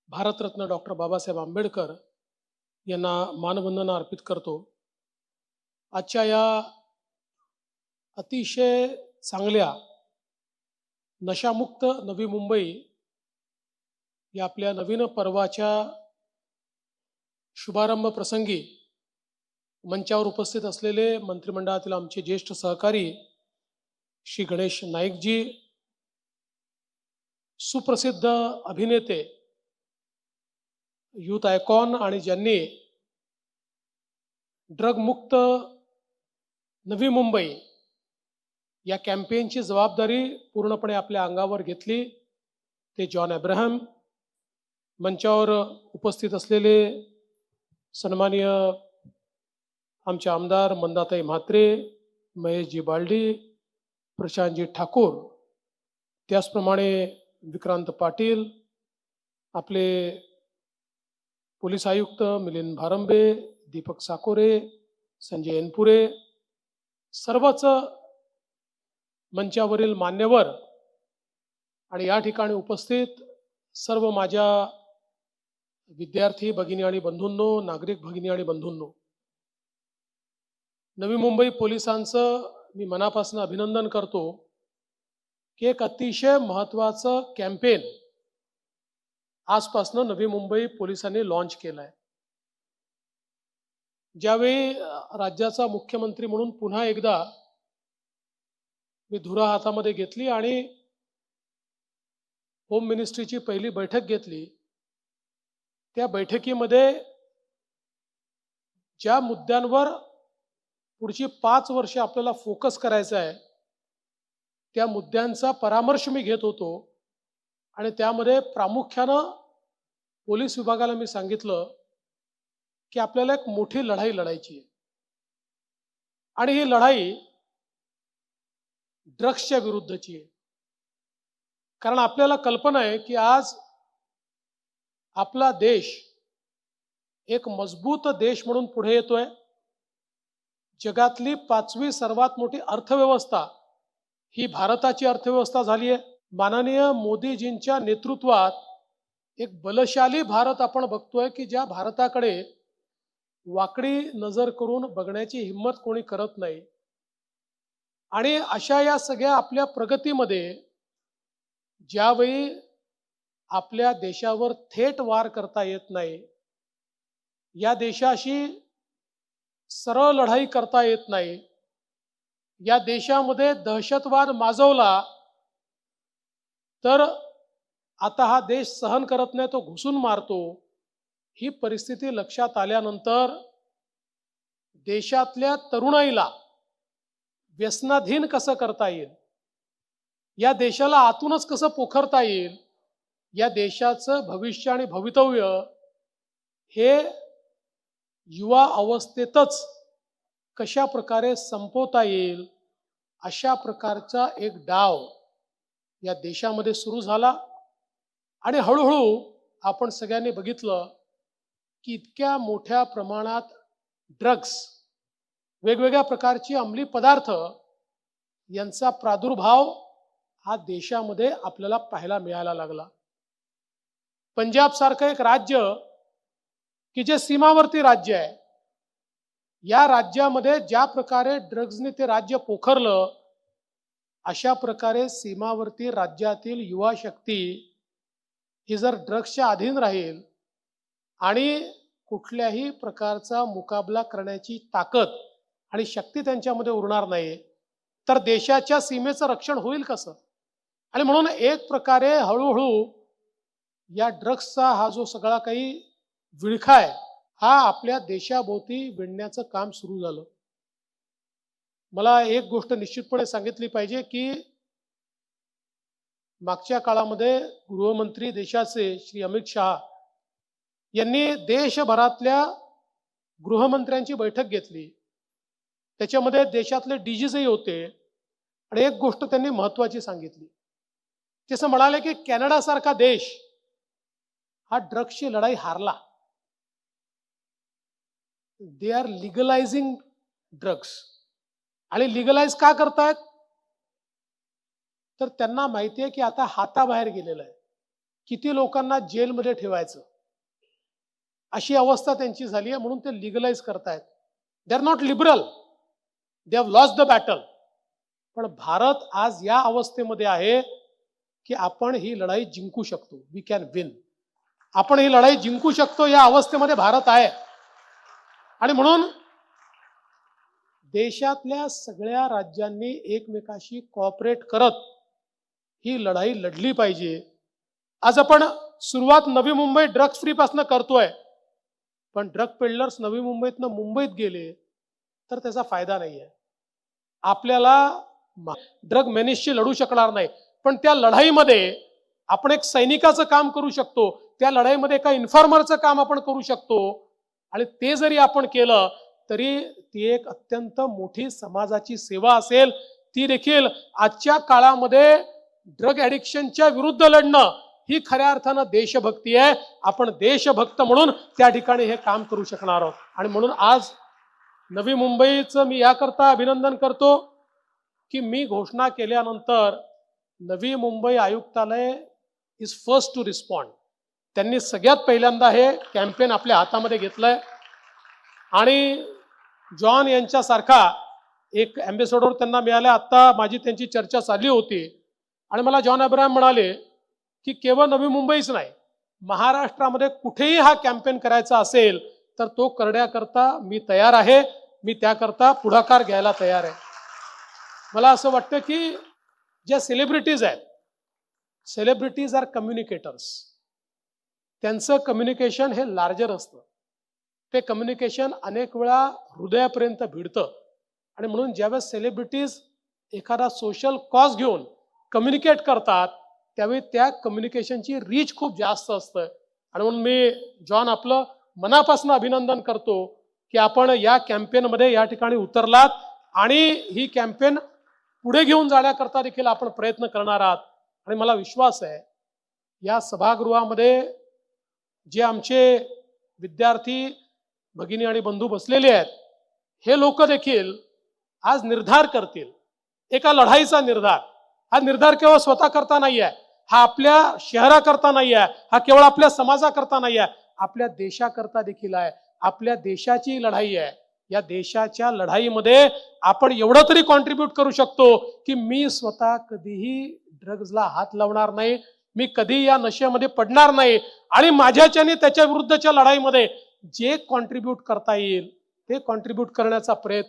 Bharat Ratna doctor Babasaheb Ambedkar यांना मानवंदना अर्पित करतो. आजच्या या अतिशय चांगल्या नशामुक्त नवी मुंबई या आपल्या नवीन पर्वाच्या शुभारंभ प्रसंगी मंचावर उपस्थित असलेले मंत्रिमंडळातील आमचे ज्येष्ठ सहकारी श्री गणेश नाईकजी, सुप्रसिद्ध अभिनेते, यूथ आयकॉन आणि ज्यांनी ड्रग मुक्त नवी मुंबई या कॅम्पेनची जबाबदारी पूर्णपणे आपल्या अंगावर घेतली ते जॉन अब्राहम, मंचावर उपस्थित असलेले सन्माननीय आमचे आमदार मंदाताई म्हात्रे, महेशजी बालडी, प्रशांतजी ठाकूर, त्याचप्रमाणे विक्रांत पाटील, आपले पोलीस आयुक्त मिलिंद भारंबे, दीपक साकोरे, संजय एनपुरे, सर्वच मंचावरील मान्यवर आणि या ठिकाणी उपस्थित सर्व माझ्या विद्यार्थी भगिनी आणि बंधूंनो, नागरिक भगिनी आणि बंधूंनो, नवी मुंबई पोलिसांचं मी मनापासून अभिनंदन करतो की एक अतिशय महत्त्वाचं कॅम्पेन आजपासून नवी मुंबई पोलिसांनी लॉन्च केलाय. ज्यावेळी राज्याचा मुख्यमंत्री म्हणून पुन्हा एकदा मी धुरा हातामध्ये घेतली आणि होम मिनिस्ट्रीची पहिली बैठक घेतली, त्या बैठकीमध्ये ज्या मुद्द्यांवर पुढची 5 वर्षे आपल्याला फोकस करायचा आहे त्या मुद्द्यांचा परामर्श मी घेत होतो आणि त्यामध्ये प्रामुख्यानं पोलीस विभागाला मी सांगितलं की आपल्याला एक मोठी लढाई लढायची आहे आणि ही लढाई ड्रग्सच्या विरुद्धची आहे. कारण आपल्याला कल्पना आहे की आज आपला देश एक मजबूत देश म्हणून पुढे येतोय. जगातली 5वी सर्वात मोठी अर्थव्यवस्था ही भारताची अर्थव्यवस्था झाली आहे. माननीय मोदीजींच्या नेतृत्वात एक बलशाली भारत आपण बघतोय की ज्या भारताकडे वाकडी नजर करून बघण्याची हिंमत कोणी करत नाही. आणि अशा या सगळ्या आपल्या प्रगतीमध्ये ज्यावेळी आपल्या देशावर थेट वार करता येत नाही, या देशाशी सरळ लढाई करता येत नाही, या देशामध्ये दहशतवाद माजवला तर आता हा देश सहन करत नाही, तो घुसून मारतो. ही परिस्थिती लक्षात आल्यानंतर देशातल्या तरुणाईला व्यसनाधीन कसं करता येईल, या देशाला आतूनच कसं पोखरता येईल, या देशाचं भविष्य आणि भवितव्य हे युवा अवस्थेतच कशा प्रकारे संपवता येईल, अशा प्रकारचा एक डाव या देशामध्ये सुरू झाला. आणि हळूहळू आपण सगळ्यांनी बघितलं की इतक्या मोठ्या प्रमाणात ड्रग्स, वेगवेगळ्या प्रकारची अंमली पदार्थ यांचा प्रादुर्भाव हा देशामध्ये आपल्याला पाहायला मिळायला लागला. पंजाब सारखं एक राज्य की जे सीमावर्ती राज्य आहे, या राज्यामध्ये ज्या प्रकारे ड्रग्सने ते राज्य पोखरलं, अशा प्रकारे सीमावर्ती राज्यातील युवा शक्ती ही जर ड्रग्सच्या अधीन राहील आणि कुठल्याही प्रकारचा मुकाबला करण्याची ताकद आणि शक्ती त्यांच्यामध्ये उरणार नाही, तर देशाच्या सीमेचं रक्षण होईल कसं? आणि म्हणून एक प्रकारे हळूहळू या ड्रग्सचा हा जो सगळा काही विळखा आहे, हा आपल्या देशाभोवती विणण्याचं काम सुरू झालं. मला एक गोष्ट निश्चितपणे सांगितली पाहिजे की मागच्या काळामध्ये गृहमंत्री देशाचे श्री अमित शहा यांनी देशभरातल्या गृहमंत्र्यांची बैठक घेतली. त्याच्यामध्ये देशातले डीजीजही होते आणि एक गोष्ट त्यांनी महत्त्वाची सांगितली. ते असं म्हणाले की कॅनडासारखा देश हा ड्रग्सची लढाई हारला. They are legalising drugs. आणि लिगलाइज का करतायत? तर त्यांना माहिती आहे की आता हाताबाहेर गेलेलं आहे. किती लोकांना जेलमध्ये ठेवायचं अशी अवस्था त्यांची झाली आहे, म्हणून ते लिगलाइज करतायत. They are not liberal, they have lost the battle. पण भारत आज या अवस्थेमध्ये आहे की आपण ही लढाई जिंकू शकतो. We can win. आपण ही लढाई जिंकू शकतो या अवस्थेमध्ये भारत आहे. आणि म्हणून देशातल्या सगळ्या राज्यांनी एकमेकाशी कॉपरेट करत ही लढाई लढली पाहिजे. आज आपण सुरुवात नवी मुंबई ड्रग फ्री पासून करतोय, पण ड्रग पेडलर्स नवी मुंबईतनं मुंबईत गेले तर त्याचा फायदा नाहीये. आपल्याला ड्रग मेनेसशी लढू शकणार नाही, पण त्या लढाईमध्ये आपण एक सैनिकाचं काम करू शकतो. त्या लढाईमध्ये एका इन्फॉर्मरचं काम आपण करू शकतो. आणि ते जरी आपण केलं तरी ती एक अत्यंत मोठी समाजाची सेवा असेल. ती देखील आजच्या काळामध्ये ड्रग ॲडिक्शनच्या विरुद्ध लढणं ही खऱ्या अर्थानं देशभक्ती आहे. आपण देशभक्त म्हणून त्या ठिकाणी हे काम करू शकणार आहोत. आणि म्हणून आज नवी मुंबईचं मी याकरता अभिनंदन करतो की मी घोषणा केल्यानंतर नवी मुंबई आयुक्तालय इज फर्स्ट टू रिस्पॉन्ड. त्यांनी सगळ्यात पहिल्यांदा हे कॅम्पेन आपल्या हातामध्ये घेतलंय. आणि जॉन यांच्यासारखा एक ॲम्बेसॅडर त्यांना मिळाला. आत्ता माझी त्यांची चर्चा चालली होती आणि मला जॉन अब्राहम म्हणाले की केवळ नवी मुंबईच नाही, महाराष्ट्रामध्ये कुठेही हा कॅम्पेन करायचा असेल तर तो करण्याकरता मी तयार आहे. मी त्याकरता पुढाकार घ्यायला तयार आहे. मला असं वाटतं की ज्या सेलिब्रिटीज आहेत, सेलिब्रिटीज आर कम्युनिकेटर्स. त्यांचं कम्युनिकेशन हे लार्जर असतं. ते कम्युनिकेशन अनेक वेळा हृदयापर्यंत भिडतं. आणि म्हणून ज्यावेळेस सेलिब्रिटीज एखादा सोशल कॉज घेऊन कम्युनिकेट करतात त्यावेळी त्या कम्युनिकेशनची रीच खूप जास्त असतं. आणि म्हणून मी जॉन आपलं मनापासून अभिनंदन करतो की आपण या कॅम्पेनमध्ये या ठिकाणी उतरलात आणि ही कॅम्पेन पुढे घेऊन जाण्याकरता देखील आपण प्रयत्न करणार आहात. आणि मला विश्वास आहे या सभागृहामध्ये जे आमचे विद्यार्थी भगिनी आणि बंधू बसलेले आहेत, हे लोक देखील आज निर्धार करतील, एका लढाईचा निर्धार. हा निर्धार केवळ स्वतः करता नाही आहे, हा आपल्या शहराकरता नाही आहे, हा केवळ आपल्या समाजाकरता नाही आहे, आपल्या देशाकरता देखील आहे. आपल्या देशाची लढाई आहे. या देशाच्या लढाईमध्ये आपण एवढं तरी कॉन्ट्रीब्यूट करू शकतो की मी स्वतः कधीही ड्रग्जला हात लावणार नाही, मी कधी या नशेमध्ये पडणार नाही. आणि माझ्याच्याने त्याच्या विरुद्धच्या लढाईमध्ये जे कॉन्ट्रीब्यूट करता येईल ते कॉन्ट्रीब्यूट करण्याचा प्रयत्न